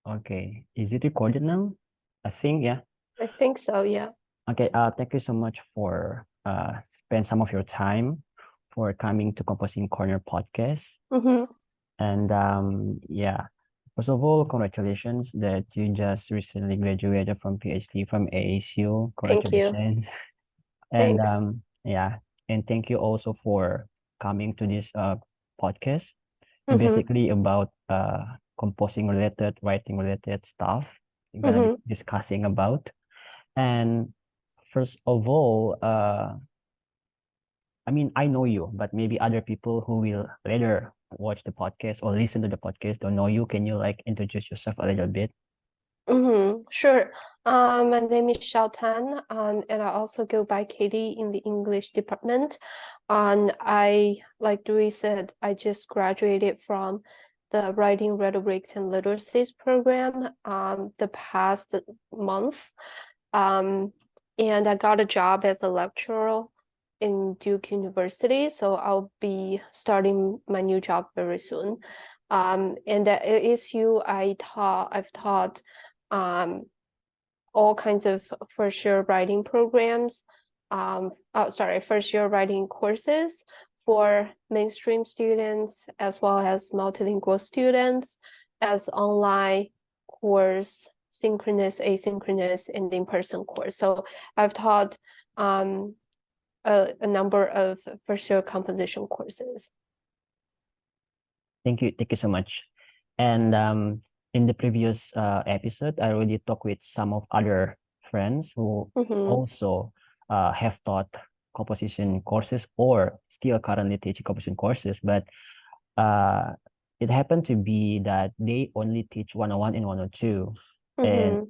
Okay. Is it recorded now? I think, yeah. I think so, yeah. Okay. Thank you so much for spend some of your time for coming to Composing Corner podcast. Mm-hmm. And yeah, first of all, congratulations that you just recently graduated from PhD from ASU. Thank you. Congratulations. And Thanks. yeah, and thank you also for coming to this podcast, Mm-hmm. basically about composing related, writing related stuff we're gonna be Mm-hmm. discussing about. And first of all, I mean, I know you, but maybe other people who will later watch the podcast or listen to the podcast don't know you. Can you like introduce yourself a little bit? Mm-hmm. Sure. My name is Xiao Tan, and I also go by Katy in the English department. And like Dewey said, I just graduated from the Writing Rhetorics and Literacies program the past month. Um, and I got a job as a lecturer in Duke University, so I'll be starting my new job very soon. And at ASU, I've taught all kinds of first year writing programs. First year writing courses for mainstream students as well as multilingual students, as online course, synchronous, asynchronous, and in-person course. So I've taught a number of first year composition courses. Thank you so much. And in the previous episode, I already talked with some of other friends who Mm-hmm. also have taught composition courses or still currently teach composition courses, but uh, it happened to be that they only teach 101 and 102. And Mm-hmm.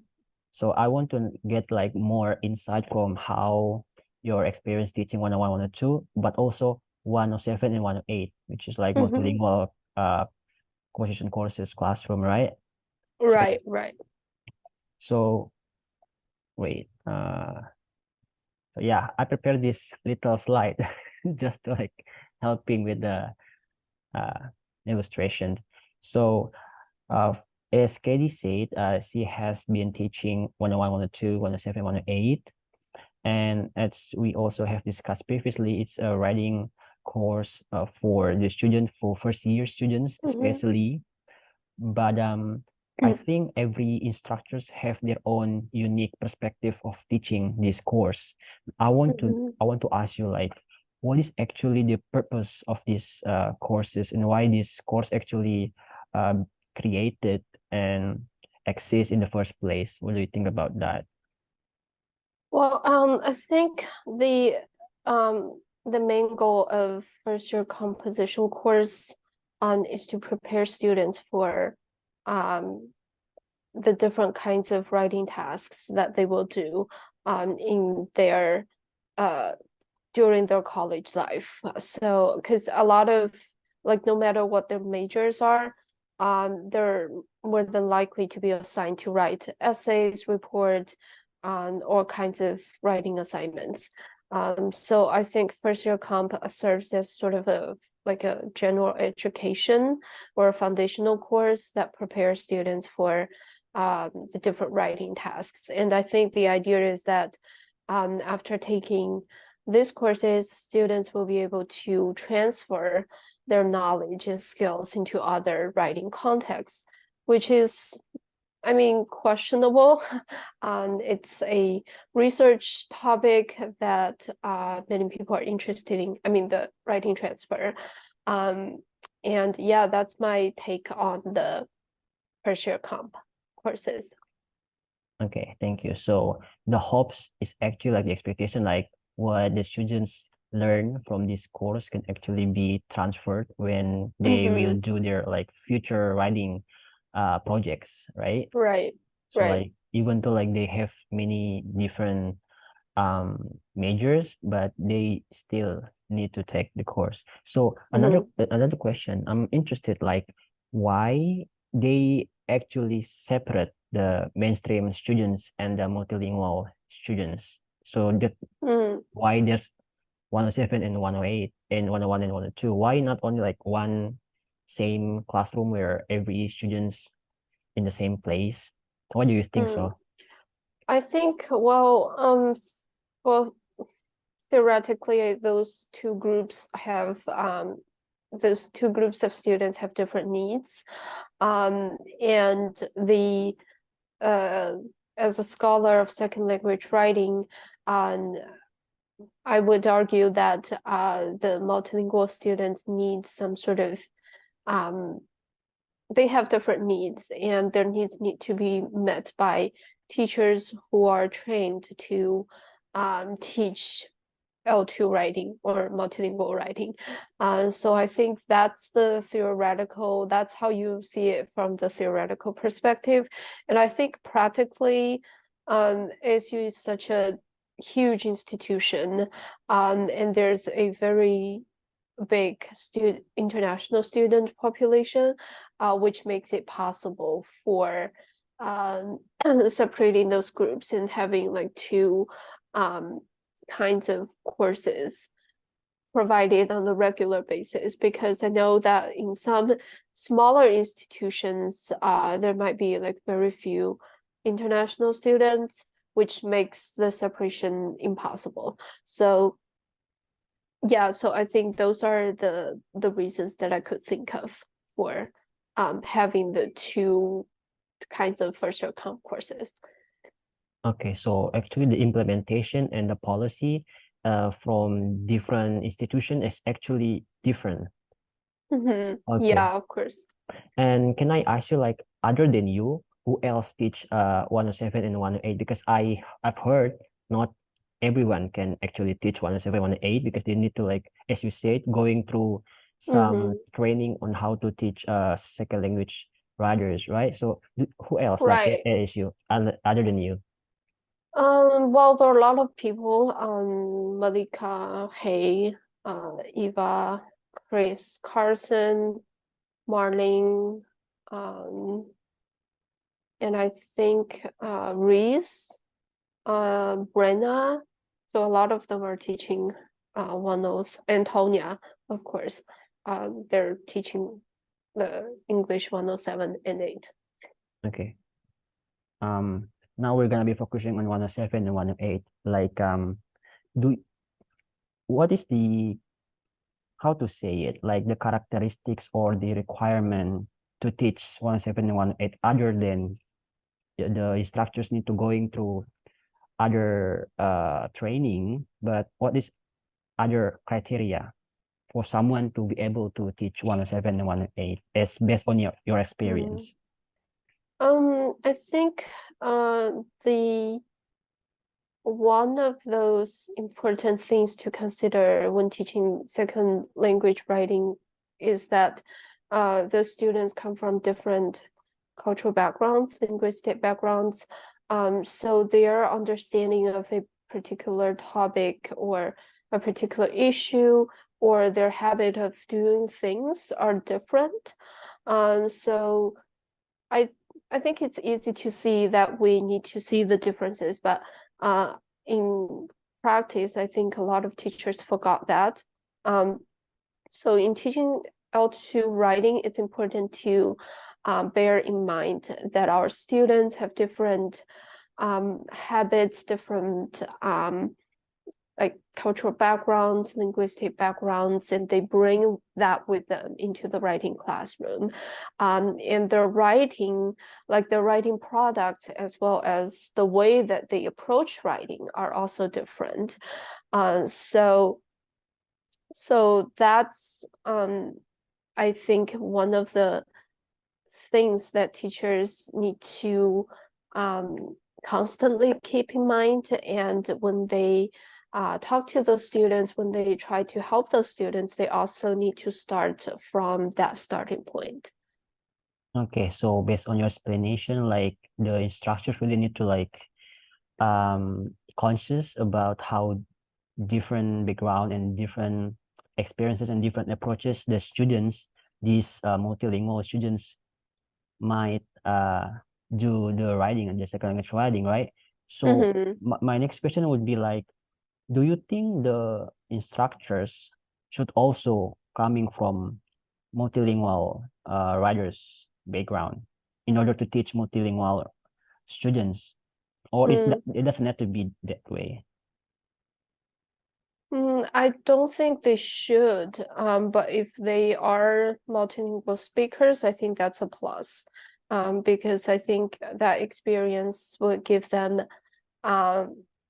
so I want to get like more insight from how your experience teaching 101, 102, but also 107 and 108, which is like Mm-hmm. multilingual composition courses classroom, right? So Right, right. so wait, so yeah, I prepared this little slide just to like helping with the uh illustration. So as Katie said, she has been teaching 101, 102, 107, 108. And as we also have discussed previously, it's a writing course for the student, for first year students Mm-hmm. especially. But I think every instructors have their own unique perspective of teaching this course. Mm-hmm. I want to ask you like, what is actually the purpose of these courses and why this course actually created and exists in the first place? What do you think about that? Well, I think the main goal of first year composition course is to prepare students for um the different kinds of writing tasks that they will do in their uh during their college life. So, because a lot of like no matter what their majors are, they're more than likely to be assigned to write essays, report, all kinds of writing assignments. So I think first year comp serves as sort of a like a general education or a foundational course that prepares students for the different writing tasks. And I think the idea is that after taking these courses, students will be able to transfer their knowledge and skills into other writing contexts, which is, I mean, questionable. It's a research topic that many people are interested in. I mean, the writing transfer. Um, and yeah, that's my take on the first year comp courses. Okay, thank you. So the hopes is actually like the expectation, like what the students learn from this course can actually be transferred when they will Mm-hmm. do their like future writing projects, right? Right, So right. like even though like they have many different majors, but they still need to take the course. So Mm-hmm. another question, I'm interested like why they actually separate the mainstream students and the multilingual students. So that Mm. why there's 107 and 108 and 101 and 102? Why not only like one same classroom where every students in the same place? Why do you think so? I think, well, theoretically, those two groups of students have different needs. And as a scholar of second language writing, I would argue that the multilingual students need some sort of they have different needs, and their needs need to be met by teachers who are trained to teach L2 writing or multilingual writing. So I think that's that's how you see it from the theoretical perspective. And I think practically, ASU is such a huge institution, and there's a very big international student population, which makes it possible for separating those groups and having like two kinds of courses provided on a regular basis, because I know that in some smaller institutions, there might be like very few international students, which makes the separation impossible. So yeah, so I think those are the reasons that I could think of for having the two kinds of first year comp courses. Okay, so actually the implementation and the policy from different institution is actually different. Okay. Yeah, of course. And can I ask you, like, other than you, who else teach 107 and 108? Because I've heard not everyone can actually teach 107, 108 because they need to, like, as you said, going through some training on how to teach second language writers, right? So who else, like, Right. ASU other than you? Well, there are a lot of people, Malika, Hay, Eva, Chris, Carson, Marlene, and I think Reese, Brenna. So a lot of them are teaching 108, Antonia, of course. They're teaching the English 107 and 8. Okay. Now we're gonna be focusing on 107 and 108. Like, do what is the how to say it, like the characteristics or the requirement to teach 107 and 108 other than the instructors need to going through other training, but what is other criteria for someone to be able to teach 107 and 108 as based on your experience? I think the one of those important things to consider when teaching second language writing is that the students come from different cultural backgrounds, linguistic backgrounds. So their understanding of a particular topic or a particular issue or their habit of doing things are different. So I think it's easy to see that we need to see the differences, but in practice, I think a lot of teachers forgot that. So in teaching L2 writing, it's important to bear in mind that our students have different habits, different like cultural backgrounds, linguistic backgrounds, and they bring that with them into the writing classroom. And their writing, like their writing product, as well as the way that they approach writing are also different. So that's I think one of the things that teachers need to constantly keep in mind, and when they talk to those students, when they try to help those students, they also need to start from that starting point. Okay, so based on your explanation, like the instructors really need to, like, conscious about how different background and different experiences and different approaches the students, these multilingual students might do the writing and the second language writing, right? So my next question would be like, do you think the instructors should also coming from multilingual writers background in order to teach multilingual students, or it doesn't have to be that way? I don't think they should, but if they are multilingual speakers, I think that's a plus, because I think that experience would give them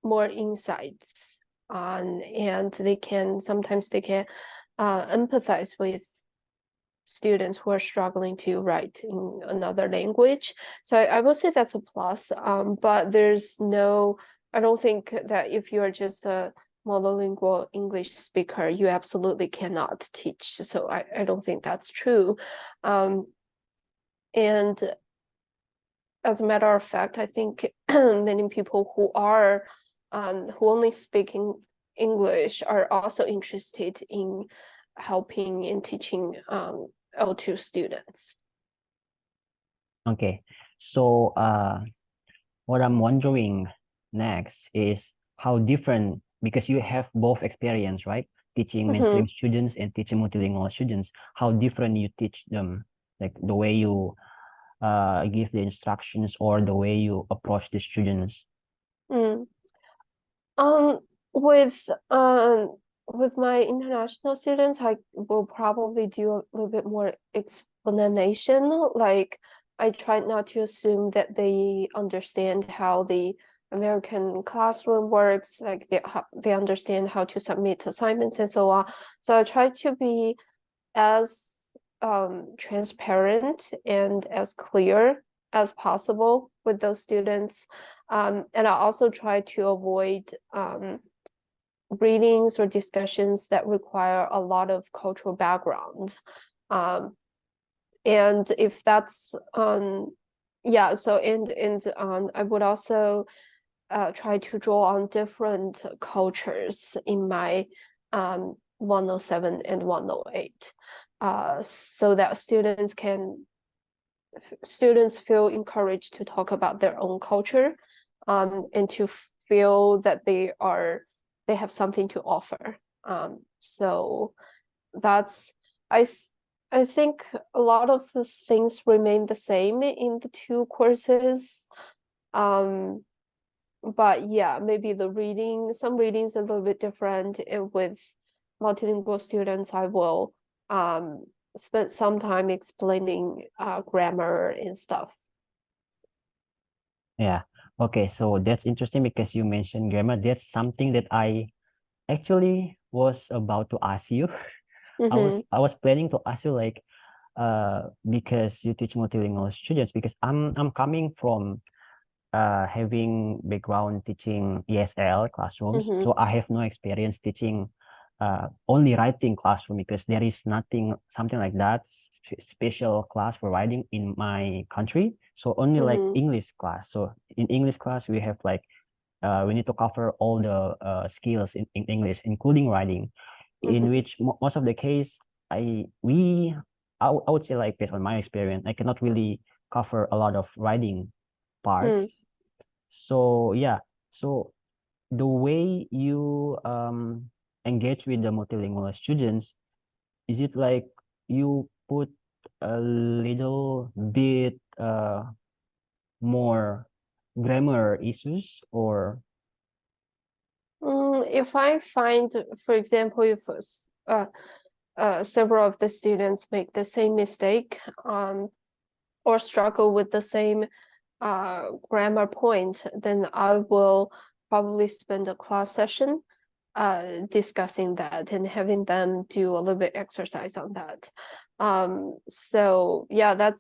more insights, and sometimes they can empathize with students who are struggling to write in another language. So I will say that's a plus, but I don't think that if you're just a monolingual English speaker, you absolutely cannot teach. So I don't think that's true. And as a matter of fact, I think many people who only speak English are also interested in helping in teaching L2 students. Okay, so what I'm wondering next is how different, because you have both experience, right? Teaching mainstream students and teaching multilingual students, how different you teach them, like the way you give the instructions or the way you approach the students. With my international students, I will probably do a little bit more explanation. Like, I try not to assume that they understand how the American classroom works, like they understand how to submit assignments and so on. So I try to be as transparent and as clear as possible with those students. And I also try to avoid readings or discussions that require a lot of cultural background. And if that's yeah, so I would also try to draw on different cultures in my 107 and 108, so that students feel encouraged to talk about their own culture, and to feel that they have something to offer. So that's I think a lot of the things remain the same in the two courses. But yeah, maybe some readings a little bit different. And with multilingual students, I will spend some time explaining grammar and stuff. Yeah. Okay, so that's interesting because you mentioned grammar. That's something that I actually was about to ask you. I was planning to ask you, like, because you teach multilingual students, because I'm coming from having background teaching ESL classrooms, so I have no experience teaching only writing classroom, because there is something like that special class for writing in my country. So only like English class. So in English class we have like we need to cover all the skills in English, including writing, in which most of the case I would say, like, based on my experience, I cannot really cover a lot of writing parts. So yeah, so the way you engage with the multilingual students, is it like you put a little bit more grammar issues, or if I find, for example, if several of the students make the same mistake, or struggle with the same grammar point, then I will probably spend a class session discussing that and having them do a little bit exercise on that. So yeah,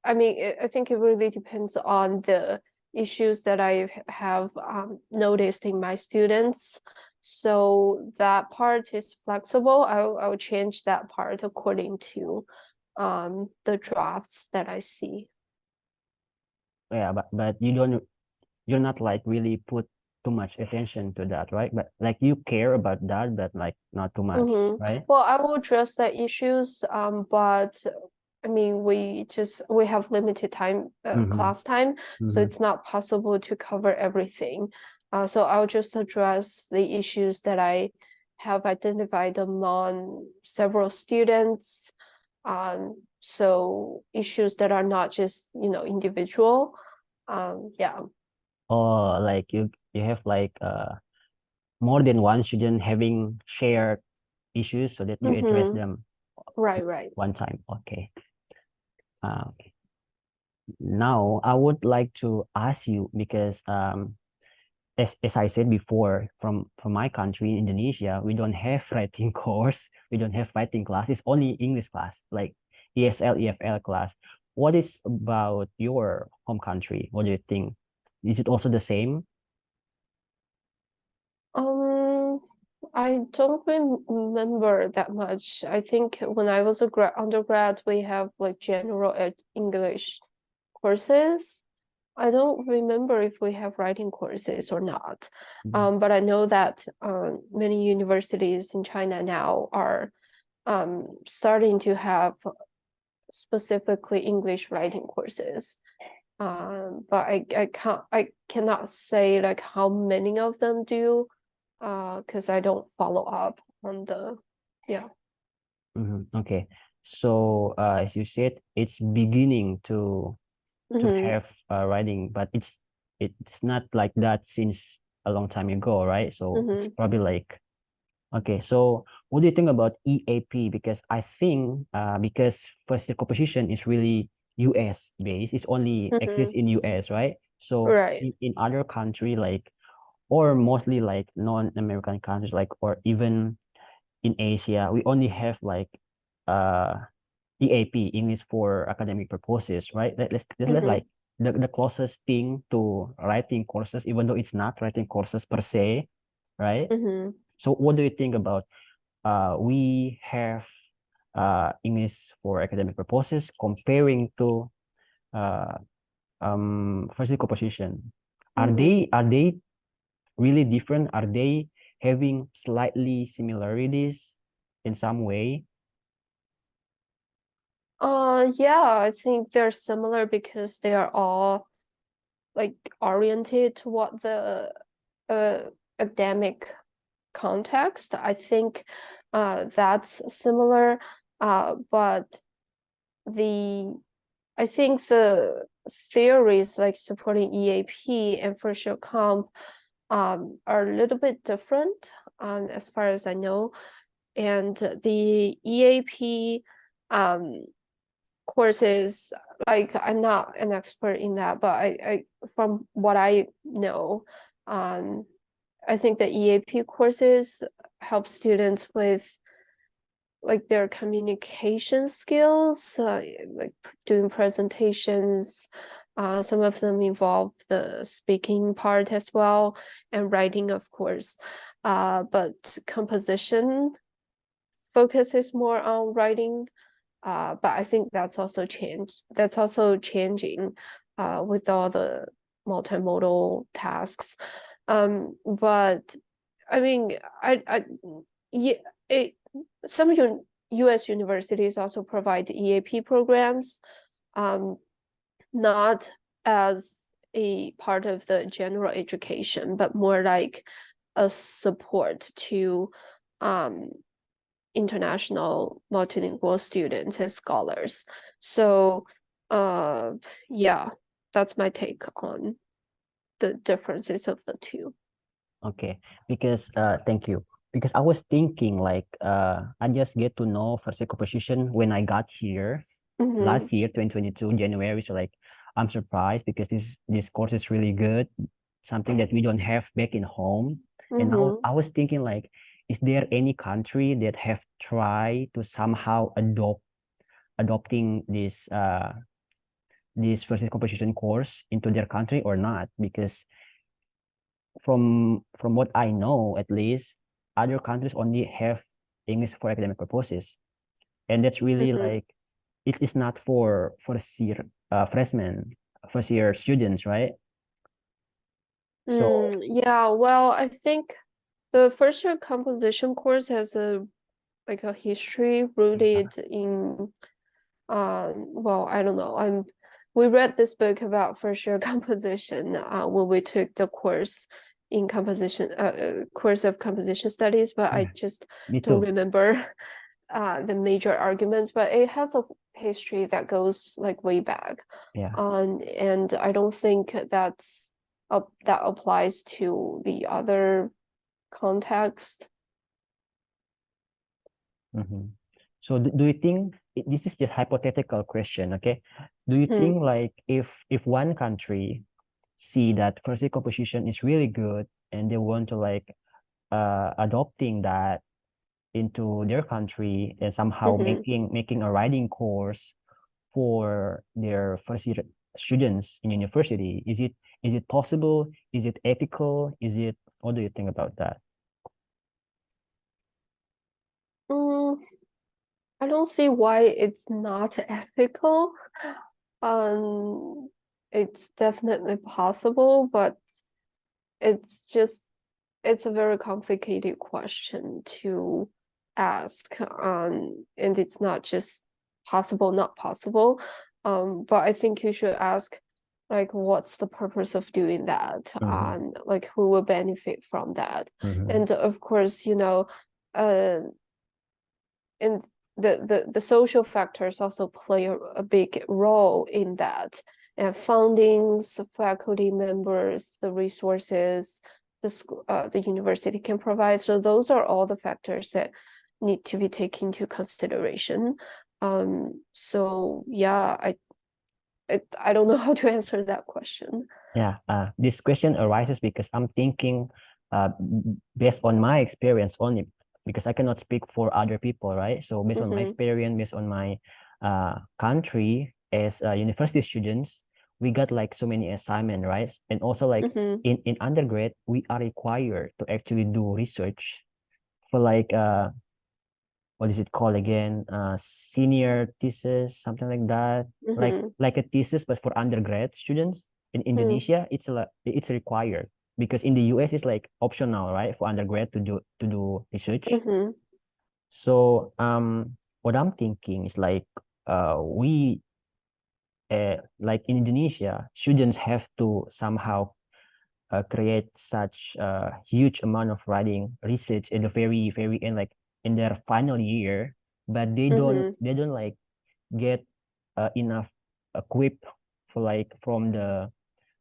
I mean, I think it really depends on the issues that I have noticed in my students. So that part is flexible. I'll change that part according to the drafts that I see. yeah, but you're not like really put too much attention to that, right? But like you care about that, but like not too much, right? Well, I will address the issues, but I mean, we have limited time, class time, so it's not possible to cover everything. So I'll just address the issues that I have identified among several students. so issues that are not just, individual. Yeah. Or like you have like more than one student having shared issues so that you address Mm-hmm. them Right. one time. Okay. Okay. Now I would like to ask you because as I said before, from my country, Indonesia, we don't have writing course, we don't have writing class. It's only English class, like ESL, EFL class. What is about your home country? What do you think? Is it also the same? Um, I don't remember that much. I think when I was a undergrad, we have like general English courses. I don't remember if we have writing courses or not. Mhm. But I know that many universities in China now are starting to have specifically English writing courses. But I cannot say like how many of them do, because I don't follow up on the, yeah. Okay. So as you said, it's beginning to Mm-hmm. have writing, but it's not like that since a long time ago, right? So it's Mm-hmm. probably like okay. So what do you think about EAP? Because I think because first year composition is really US based, it's only exists Mm-hmm. in US, right? So Right. in other country like or mostly like non-American countries like or even in Asia, we only have like uh EAP, English for academic purposes, right? Let's Mm-hmm. like the closest thing to writing courses, even though it's not writing courses per se, right? Mm-hmm. So what do you think about we have English for academic purposes comparing to uh physical composition? Mm-hmm. Are they really different? Are they having slightly similarities in some way? Yeah, I think they're similar because they are all like oriented toward the uh academic context. I think that's similar. But the I think the theories like supporting EAP and first year comp are a little bit different as far as I know. And the EAP um, courses, like I'm not an expert in that, but I from what I know, um, I think the EAP courses help students with like their communication skills, like doing presentations. Some of them involve the speaking part as well, and writing, of course. But composition focuses more on writing. But I think that's also changed. That's also changing with all the multimodal tasks. But I mean, yeah, it, some US universities also provide EAP programs, um, not as a part of the general education, but more like a support to um, international multilingual students and scholars. So, uh, yeah, that's my take on the differences of the two. Okay, because thank you. Because I was thinking like I just get to know first year composition when I got here Mm-hmm. last year, 2022, January. So like I'm surprised because this course is really good, something that we don't have back in home. And now Mm-hmm. I was thinking like, is there any country that have tried to somehow adopting this first year composition course into their country or not? Because from what I know, at least other countries only have English for academic purposes, and that's really Mm-hmm. like it is not for first year freshmen, first year students, right? So Yeah, well, I think the first year composition course has a like a history yeah. rooted in well, I don't know. We read this book about first year composition when we took the course in composition course of composition studies, but I Yeah, just me don't too. remember the major arguments, but it has a history that goes like way back. Yeah. And I don't think that applies to the other context. So do you think this is just hypothetical question, okay? Do you think like if one country see that first year composition is really good and they want to like adopting that into their country and somehow making a writing course for their first year students in university, is it possible? Is it ethical? What do you think about that? I don't see why it's not ethical. It's definitely possible, but it's a very complicated question to ask. And it's not just possible, not possible. But I think you should ask, like, what's the purpose of doing that? And like, who will benefit from that? And of course, and the social factors also play a big role in that, and fundings, faculty members, the resources the university can provide. So those are all the factors that need to be taken into consideration. So yeah, I don't know how to answer that question. Yeah, this question arises because I'm thinking based on my experience only, because I cannot speak for other people, right? So based on my experience, based on my country as university students, we got like so many assignment, right? And also like in undergrad, we are required to actually do research for like what is it called again? Senior thesis, something like that. Like a thesis, but for undergrad students in Indonesia, it's required, because in the US it's like optional, right, for undergrad to do research. So what I'm thinking is like we like in Indonesia, students have to somehow create such a huge amount of writing research in the very very end, like in their final year, but they don't like get enough equipped for like from the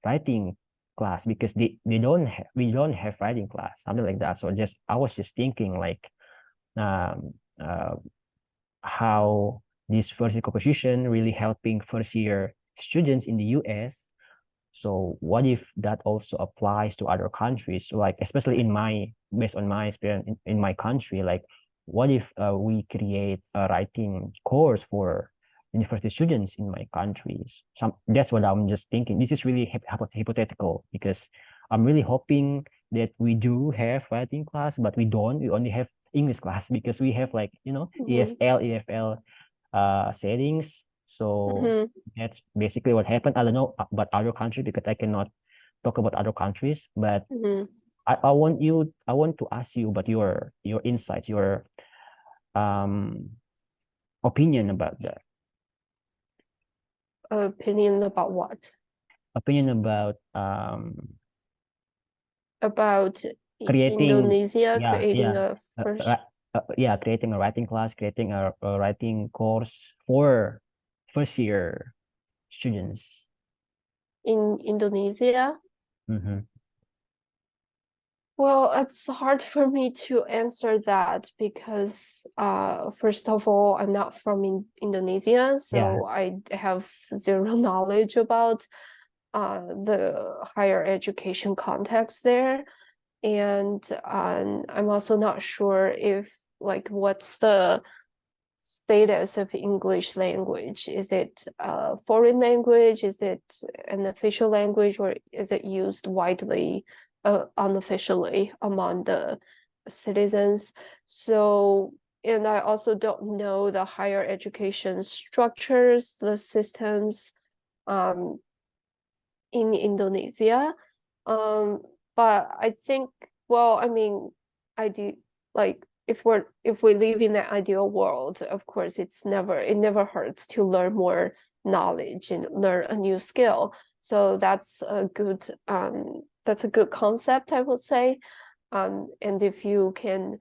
writing class, because we don't have writing class, something like that. So just I was just thinking like um how this first year composition really helping first year students in the US. So what if that also applies to other countries? Like especially based on my experience in my country, like what if we create a writing course for university students in my countries? That's what I'm just thinking. This is really hypothetical, because I'm really hoping that we do have writing class, but we don't. We only have English class because we have like ESL, EFL settings. So that's basically what happened. I don't know about other countries because I cannot talk about other countries, but I want to ask you about your insights, your opinion about that. Opinion about what? Opinion about creating Indonesia creating a first creating a writing class, creating a writing course for first year students in Indonesia. Well, it's hard for me to answer that because first of all, I'm not from Indonesia, so I have zero knowledge about the higher education context there. And I'm also not sure if like what's the status of English language. Is it a foreign language? Is it an official language, or is it used widely unofficially among the citizens? So, and I also don't know the higher education structures, the systems in Indonesia. But I think, well, I mean, I do like if we live in an ideal world, of course, it never hurts to learn more knowledge and learn a new skill. So that's a good concept, I would say. And if you can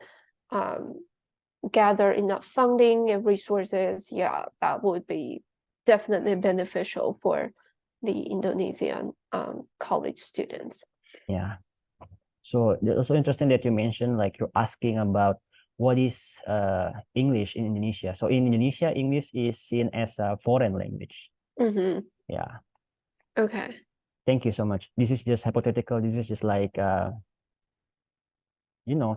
gather enough funding and resources, yeah, that would be definitely beneficial for the Indonesian college students. Yeah. So it's also interesting that you mentioned like you're asking about what is English in Indonesia. So in Indonesia, English is seen as a foreign language. Mm-hmm. Yeah. Okay. Thank you so much. This is just hypothetical. This is just like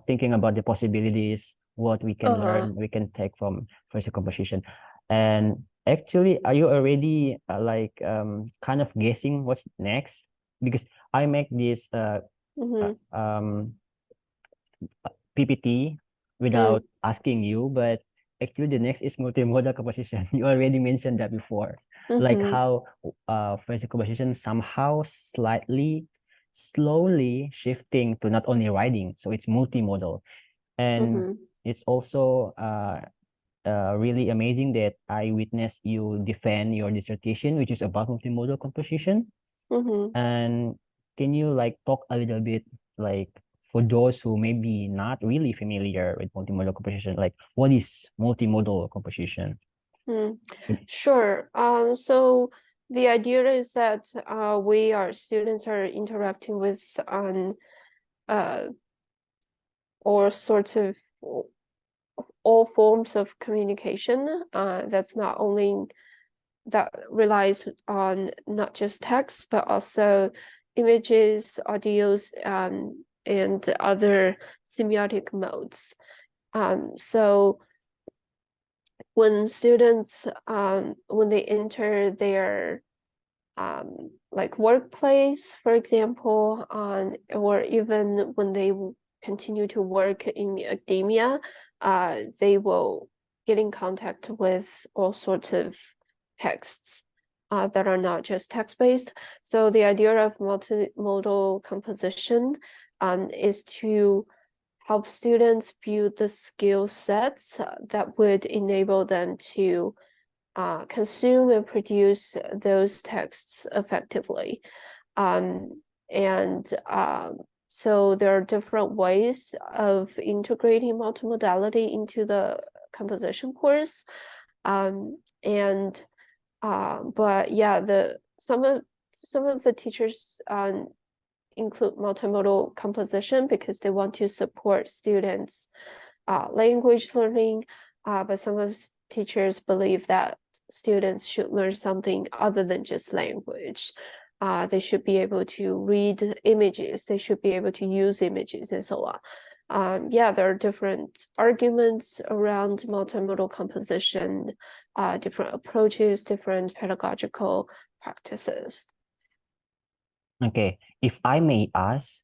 thinking about the possibilities, what we can Uh-huh. learn, we can take from phrasal composition. And actually, are you already kind of guessing what's next? Because I make this uh, Mm-hmm. um PPT Mm. without asking you, but actually the next is multimodal composition. You already mentioned that before, like Mm-hmm. how phrasal composition somehow slightly, slowly shifting to not only writing, so it's multimodal, and Mm-hmm. it's also really amazing that I witnessed you defend your dissertation, which is about multimodal composition. Mm-hmm. And can you like talk a little bit like for those who may be not really familiar with multimodal composition, like what is multimodal composition? Mm. Sure. So the idea is that our students are interacting with uh all sorts of all forms of communication. That's not only that relies on not just text but also images, audios, and other semiotic modes. So when students when they enter their like workplace, for example, or even when they continue to work in academia, they will get in contact with all sorts of texts that are not just text-based. So the idea of multimodal composition is to help students build the skill sets that would enable them to consume and produce those texts effectively. And so there are different ways of integrating multimodality into the composition course. And but yeah, some of the teachers include multimodal composition because they want to support students' language learning. But some of teachers believe that students should learn something other than just language. They should be able to read images, they should be able to use images, and so on. Yeah, there are different arguments around multimodal composition, different approaches, different pedagogical practices. Okay, if I may ask,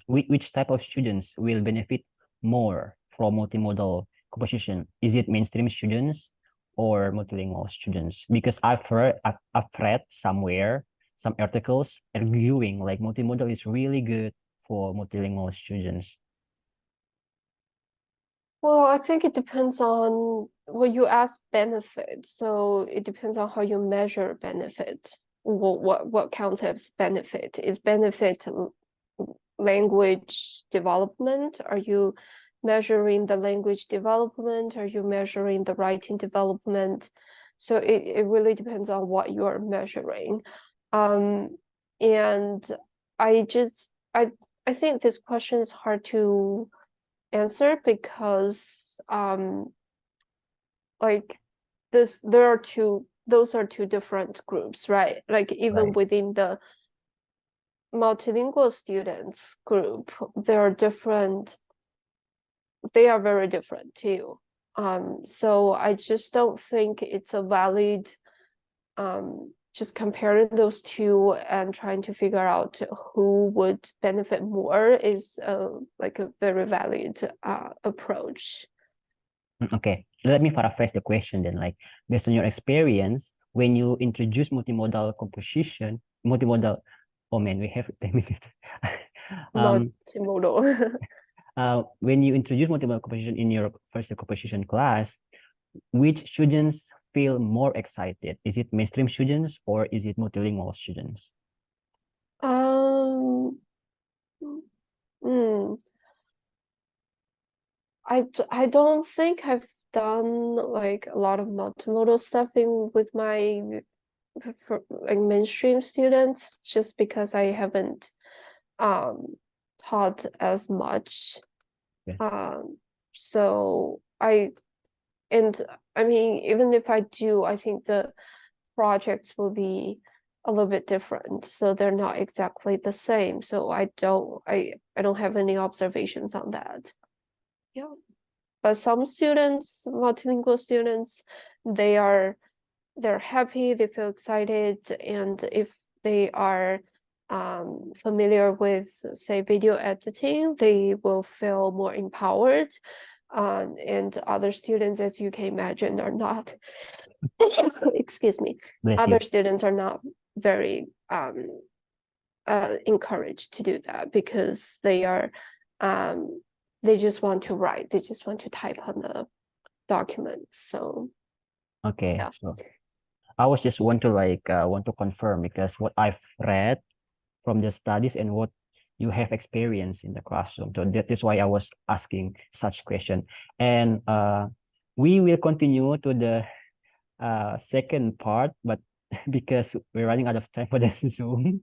which type of students will benefit more from multimodal composition? Is it mainstream students or multilingual students? Because I've read somewhere some articles arguing like multimodal is really good for multilingual students. Well, I think it depends on what you ask benefit. So it depends on how you measure benefit. What counts as benefit? Is benefit language development? Are you measuring the language development? Are you measuring the writing development? So it really depends on what you're measuring. Um, and I just I think this question is hard to answer because like there are those are two different groups, right? Like even Right. within the multilingual students group, they are very different too. So I just don't think it's a valid just comparing those two and trying to figure out who would benefit more is like a very valid approach. Okay, let me paraphrase the question then. Like, based on your experience, when you introduce multimodal composition, multimodal, oh man, we have 10 minutes. um, Multimodal. when you introduce multimodal composition in your first composition class, which students feel more excited? Is it mainstream students or is it multilingual students? Um, mm, I don't think I've done like a lot of multimodal stuff with my for like mainstream students just because I haven't taught as much. Yeah. So and I mean, even if I do, I think the projects will be a little bit different. So they're not exactly the same. So I don't have any observations on that. Yeah. But some students, multilingual students, they are they're happy, they feel excited, and if they are familiar with, say, video editing, they will feel more empowered. And other students, as you can imagine, are not, excuse me, Bless other you. students are not very encouraged to do that because they just want to write, they just want to type on the documents. So Okay, yeah. so I was just want to confirm because what I've read from the studies and what you have experienced in the classroom. So that is why I was asking such question. And we will continue to the second part, but because we're running out of time for the Zoom,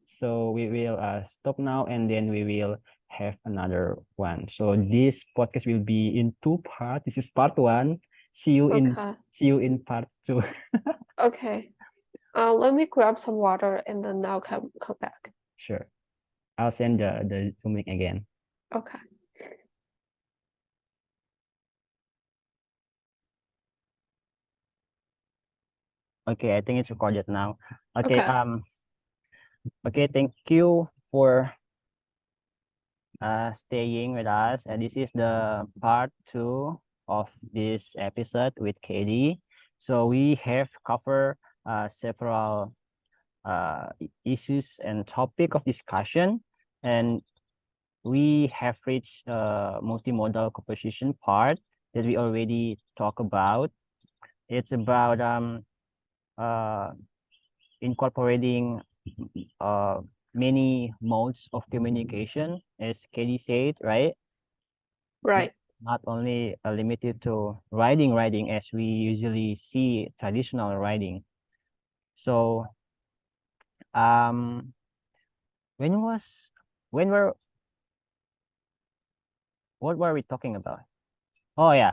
so we will stop now and then we will have another one. So this podcast will be in two parts. This is part one. See you in Okay. part two. Okay. Let me grab some water and then I'll come back. Sure. I'll send the Zoom link again. Okay. Okay, I think it's recorded now. Okay, Okay. okay, thank you for staying with us. And this is the part two of this episode with Katy. So we have covered several issues and topic of discussion, and we have reached multimodal composition part that we already talked about. It's about incorporating many modes of communication, as Katie said, right? Right. Not only limited to writing as we usually see traditional writing. So, um, when was when were what were we talking about? Oh yeah,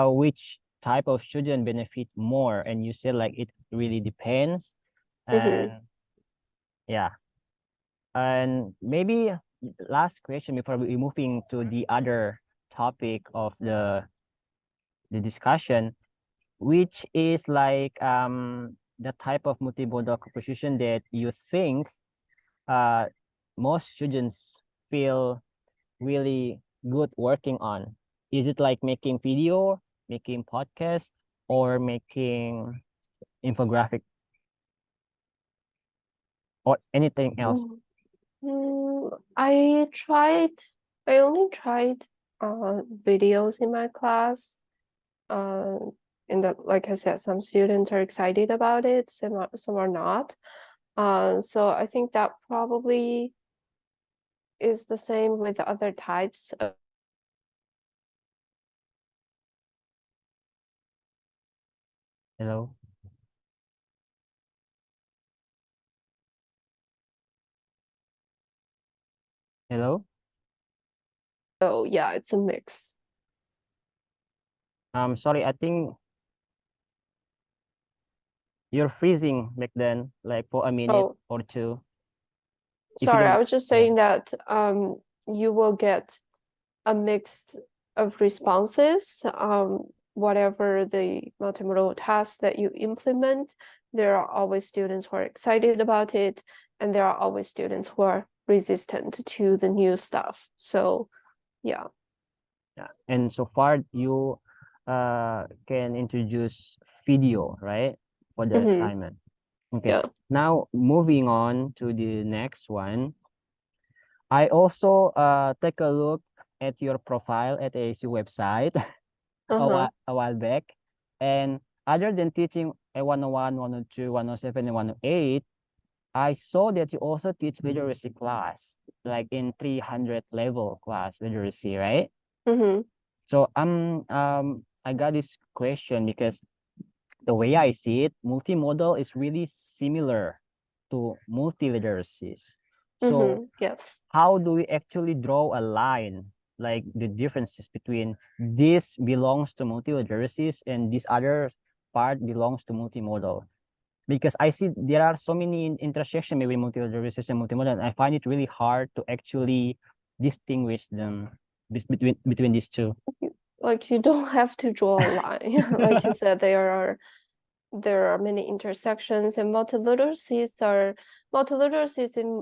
which type of student benefit more? And you said like it really depends, Mm-hmm. and yeah, and maybe last question before we moving to the other topic of the discussion, which is like the type of multimodal composition that you think uh most students feel really good working on. Is it like making video, making podcast, or making infographic or anything else? I only tried videos in my class. Uh, and that, like I said, some students are excited about it, some are not. So I think that probably is the same with other types of Hello? Hello? so yeah, it's a mix. Sorry, I think you're freezing back then, like for a minute Oh, or two. If you sorry, I don't, was just yeah. saying that you will get a mix of responses. Whatever the multimodal task that you implement, there are always students who are excited about it, and there are always students who are resistant to the new stuff. So yeah. Yeah. And so far you can introduce video, right? For the Mm-hmm. assignment. Okay. Yeah. Now moving on to the next one. I also take a look at your profile at ASU website Uh-huh. a while back. And other than teaching a 101, 102, 107, and 108, I saw that you also teach literacy class, like in 300 level class literacy, right? Mm-hmm. So I got this question because the way I see it, multimodal is really similar to multiliteracies. So Yes. how do we actually draw a line, like the differences between this belongs to multiliteracies and this other part belongs to multimodal? Because I see there are so many intersection between multiliteracies and multimodal, and I find it really hard to actually distinguish them between these two. Like you don't have to draw a line. Like you said, there are many intersections, and multiliteracies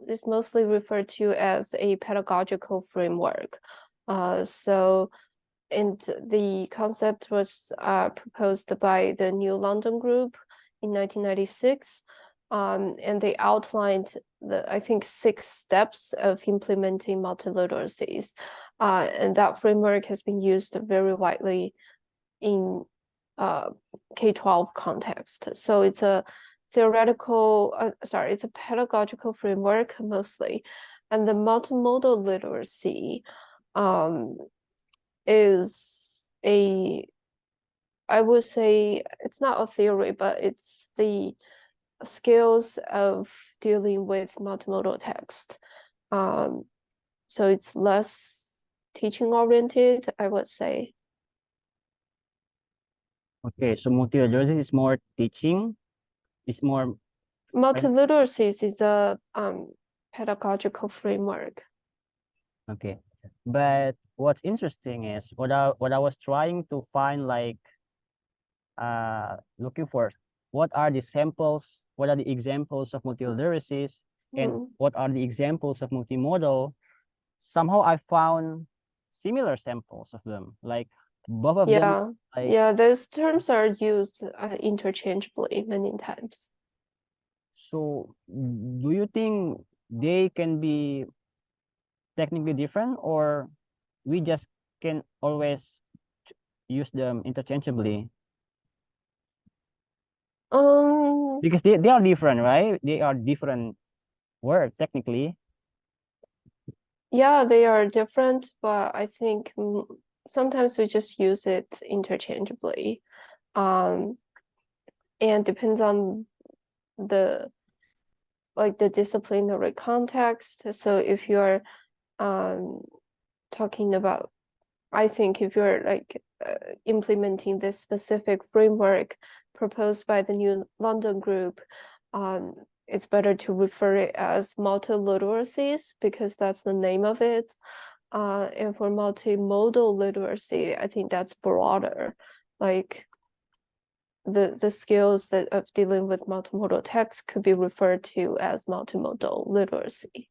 is mostly referred to as a pedagogical framework. So and the concept was proposed by the New London Group in 1996. And they outlined I think 6 steps of implementing multiliteracies. And that framework has been used very widely in K-12 context. So it's a it's a pedagogical framework mostly. And the multimodal literacy is I would say it's not a theory, but it's the skills of dealing with multimodal text. So it's less teaching oriented, I would say. Okay, so multiliteracy is more teaching, it's more Multiliteracies is a pedagogical framework. okay. But what's interesting is what I was trying to find, like looking for what are the samples, what are the examples of multiliteracies, and Mm. what are the examples of multimodal. Somehow I found similar samples of them, like both of them, Yeah, like, yeah, those terms are used interchangeably many times. so do you think they can be technically different, or we just can always use them interchangeably? Um, Because they are different, right? They are different words technically. yeah, they are different, but I think sometimes we just use it interchangeably. Um, and depends on the the disciplinary context. So if you're um talking about, I think if you're implementing this specific framework proposed by the New London Group, it's better to refer it as multiliteracies because that's the name of it. And for multimodal literacy, I think that's broader. Like the skills that of dealing with multimodal text could be referred to as multimodal literacy.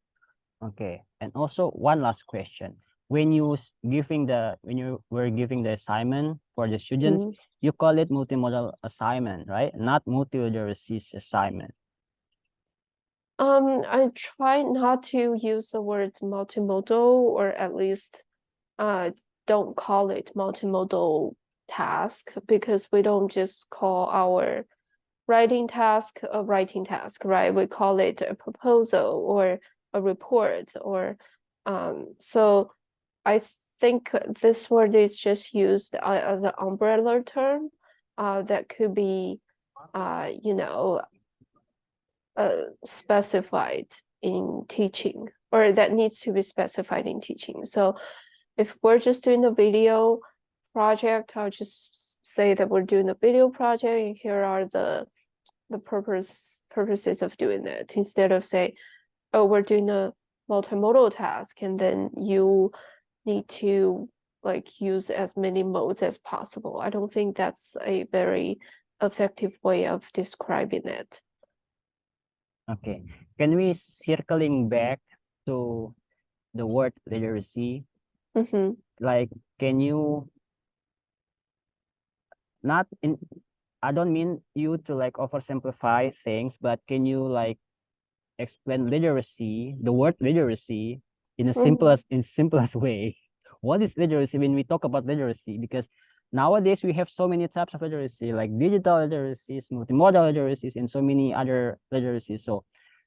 Okay. And also one last question. When when you were giving the assignment for the students, Mm. you call it multimodal assignment, right? Not multiliteracy assignment. I try not to use the word multimodal, or at least don't call it multimodal task, because we don't just call our writing task a writing task, right? We call it a proposal or a report, or so I think this word is just used as an umbrella term that could be you know specified in teaching, or that needs to be specified in teaching. So if we're just doing a video project, I'll just say that we're doing a video project and here are the purposes of doing it, instead of say, oh, we're doing a multimodal task and then you need to use as many modes as possible. I don't think that's a very effective way of describing it. Okay. Can we circling back to the word literacy? Mm-hmm. Like, can you not in I don't mean you to like oversimplify things, but can you like explain literacy, the word literacy, in the Mm-hmm. simplest way? What is literacy when we talk about literacy? Because nowadays we have so many types of literacy, like digital literacies, multimodal literacies, and so many other literacies. So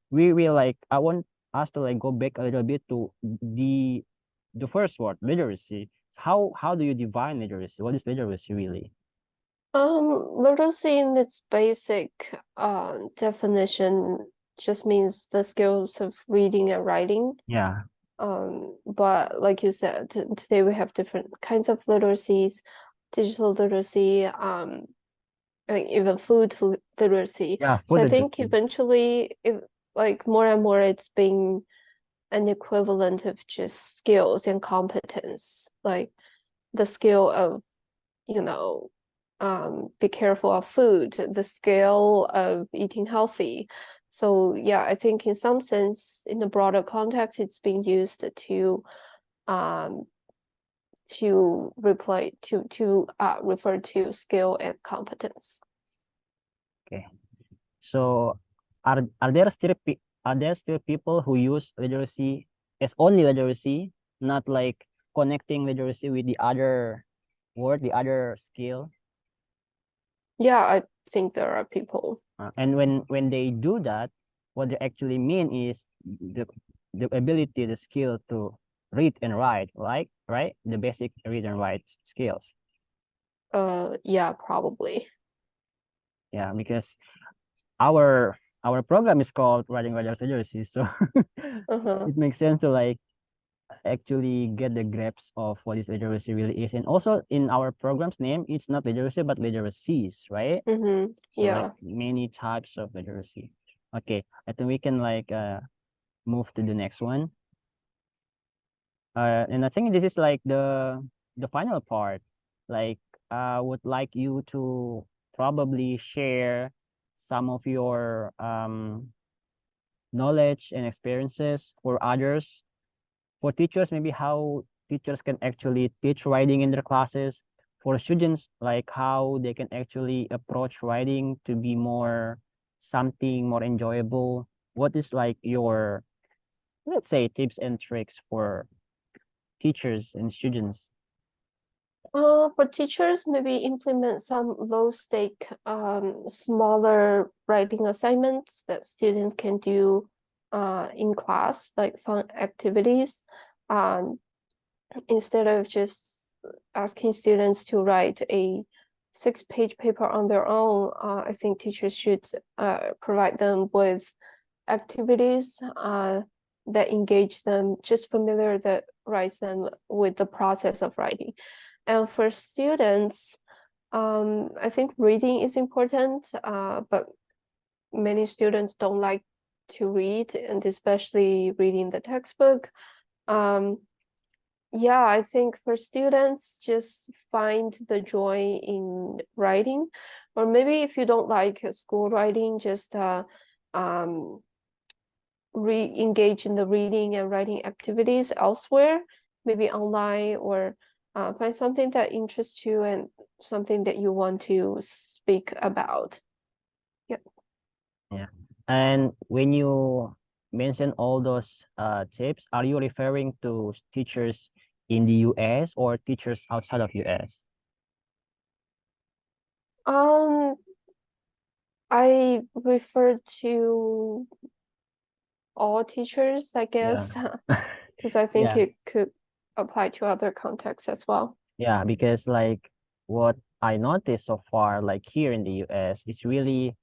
we will like I want us to like go back a little bit to the first word, literacy. How do you define literacy? What is literacy really? Literacy in its basic definition just means the skills of reading and writing. Yeah. But like you said, today we have different kinds of literacies, digital literacy, even food literacy. Yeah, So food I think literacy. eventually, if like more and more, it's being an equivalent of just skills and competence, like the skill of, be careful of food, the skill of eating healthy. So yeah, I think in some sense, in the broader context, it's being used um, to refer to skill and competence. Okay. So are there still people who use literacy as only literacy, not like connecting literacy with the other word, the other skill? Yeah, I think there are people. And when they do that, what they actually mean is the ability, the skill to read and write, right? The basic read and write skills. Yeah, probably. Yeah, because our program is called Writing Writers Literacy, so Uh-huh. it makes sense to like actually get the grasp of what this literacy really is. And also in our program's name, it's not literacy but literacies, right? Mm-hmm. So like Yeah. many types of literacy. Okay, I think we can like move to the next one. And I think this is like the final part. Like I would like you to probably share some of your knowledge and experiences for others, for teachers, maybe how teachers can actually teach writing in their classes, for students, like how they can actually approach writing to be more something more enjoyable. What is like your, let's say, tips and tricks for teachers and students? For teachers, maybe implement some low stake, smaller writing assignments that students can do in class, like fun activities. Um, Instead of just asking students to write a 6-page paper on their own, I think teachers should provide them with activities that engage them, just familiar that writes them with the process of writing. And for students, I think reading is important, but many students don't like to read, and especially reading the textbook. Um, yeah, I think for students, just find the joy in writing, or maybe if you don't like school writing, just um, re-engage in the reading and writing activities elsewhere, maybe online, or find something that interests you and something that you want to speak about. Yeah. Yeah. And when you mention all those tips, are you referring to teachers in the US or teachers outside of US? Um, I refer to all teachers, I Yeah. guess, because I think Yeah. it could apply to other contexts as well. Yeah, because like what I noticed so far, like here in the US, it's really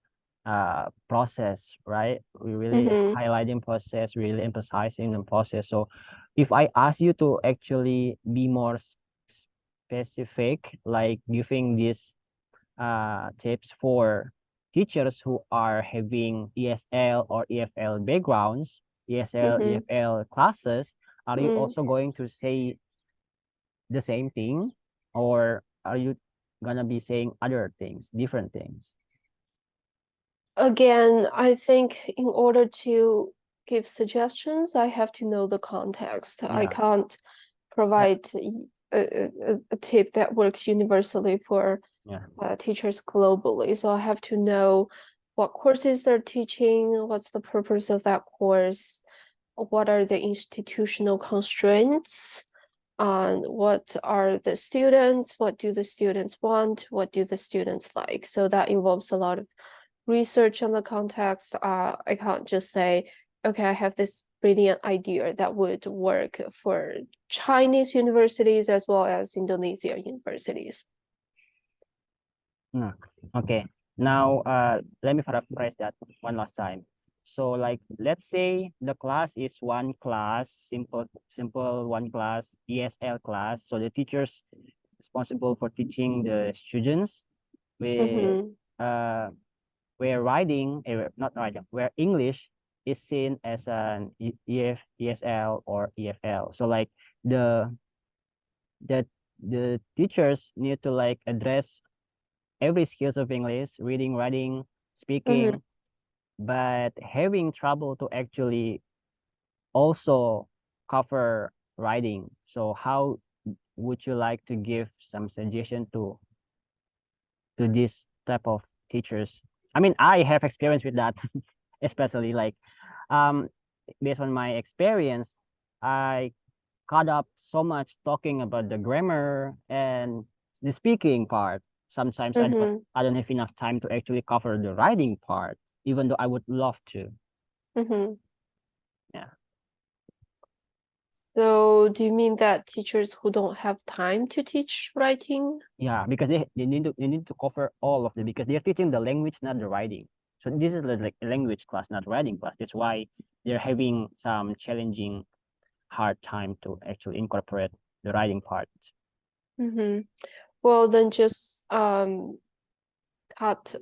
process, right? We really Mm-hmm. highlighting process, really emphasizing the process. So if I ask you to actually be more specific, like giving these tips for teachers who are having ESL or EFL backgrounds, ESL, Mm-hmm. EFL classes, are you Mm. also going to say the same thing, or are you gonna be saying other things, different things? Again, I think in order to give suggestions, I have to know the context. I Yeah. can't Yeah. provide a tip that works universally for Yeah. teachers globally. So I have to know what courses they're teaching, what's the purpose of that course, what are the institutional constraints, what are the students, what do the students want, what do the students like. So that involves a lot of research on the context. I can't just say, okay, I have this brilliant idea that would work for Chinese universities as well as Indonesia universities. Okay. Now, let me paraphrase that one last time. So, like, let's say the class is one class, simple one class, ESL class. So the teachers responsible for teaching the students with Mm-hmm. where writing, not writing, where English is seen as an ESL or EFL. So like the the the teachers need to like address every skills of English, reading, writing, Mm-hmm. speaking, but having trouble to actually also cover writing. So how would you like to give some suggestion to this type of teachers? I mean, I have experience with that, especially like um based on my experience, I caught up so much talking about the grammar and the speaking part. Sometimes Mm-hmm. I don't have enough time to actually cover the writing part, even though I would love to. Mm-hmm. Yeah. So do you mean that teachers who don't have time to teach writing? Yeah, because they need to cover all of them because they're teaching the language, not the writing. So this is like a language class, not writing class. That's why they're having some challenging hard time to actually incorporate the writing part. Mm-hmm. Well, then just cut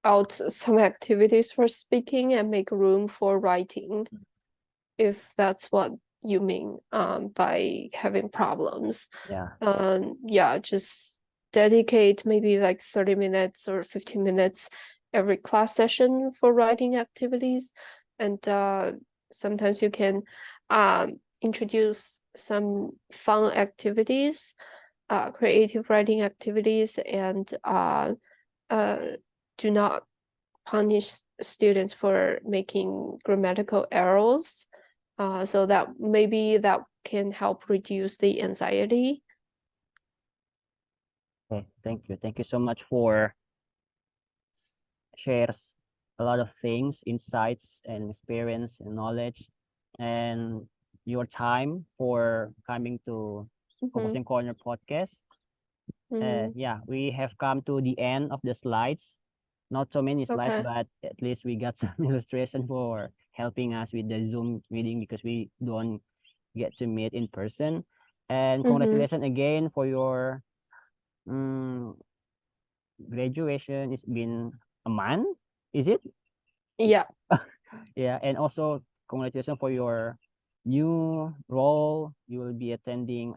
out some activities for speaking and make room for writing, if that's what you mean by having problems. Yeah. Yeah, just dedicate maybe like 30 minutes or 15 minutes every class session for writing activities. And sometimes you can introduce some fun activities, creative writing activities, and do not punish students for making grammatical errors. So that maybe that can help reduce the anxiety. Okay. Thank you. Thank you so much for shares a lot of things, insights and experience and knowledge and your time for coming to Mm-hmm. Focusing Corner podcast. Mm-hmm. Yeah, we have come to the end of the slides. Not so many slides, Okay. but at least we got some illustration for helping us with the Zoom reading because we don't get to meet in person. And Mm-hmm. congratulations again for your um, graduation. It's been a month, is it? Yeah. Yeah, and also congratulations for your new role. You will be attending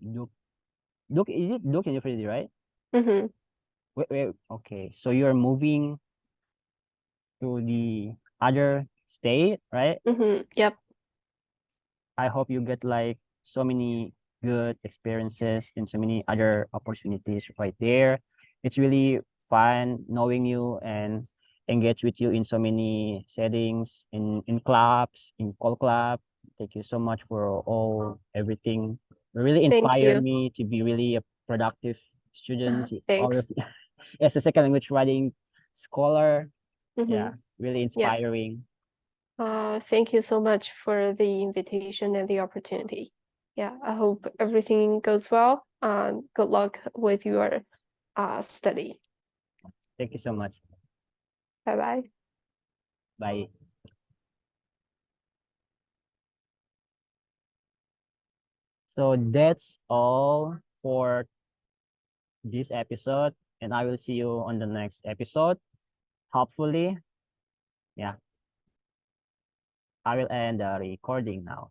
Duke is it Duke University, right? Mm-hmm. Wait, okay. So you're moving to the other state, right? Mm-hmm. Yep. I hope you get like so many good experiences and so many other opportunities right there. It's really fun knowing you and engage with you in so many settings, in clubs, in call club. Thank you so much for all everything. You really Thank inspire you. me to be really a productive student. Or Thanks. as a second language writing scholar. Mm-hmm. Yeah, really Yeah. inspiring. Thank you so much for the invitation and the opportunity. Yeah, I hope everything goes well. Good luck with your study. Thank you so much. Bye bye. Bye. So that's all for this episode, and I will see you on the next episode. Hopefully, yeah, I will end the recording now.